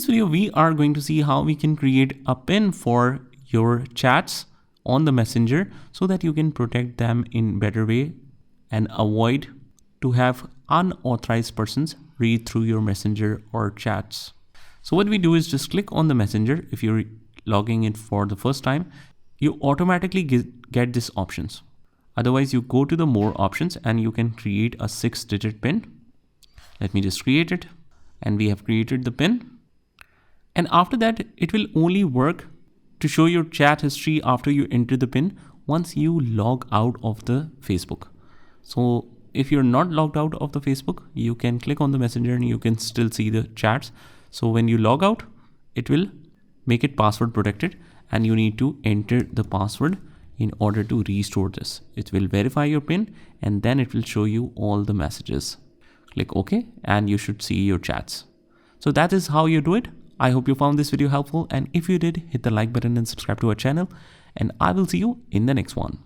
video, we are going to see how we can create a pin for your chats on the Messenger so that you can protect them in better way and avoid to have unauthorized persons read through your Messenger or chats. So what we do is just click on the Messenger. If you're logging in for the first time, you automatically get these options. Otherwise, you go to the more options and you can create a 6-digit pin. Let me just create it, and we have created the pin. And after that, it will only work to show your chat history after you enter the pin once you log out of the Facebook. So if you're not logged out of the Facebook, you can click on the Messenger and you can still see the chats. So when you log out, it will make it password protected and you need to enter the password in order to restore this. It will verify your PIN and then it will show you all the messages. Click OK and you should see your chats. So that is how you do it. I hope you found this video helpful, and if you did, hit the like button and subscribe to our channel, and I will see you in the next one.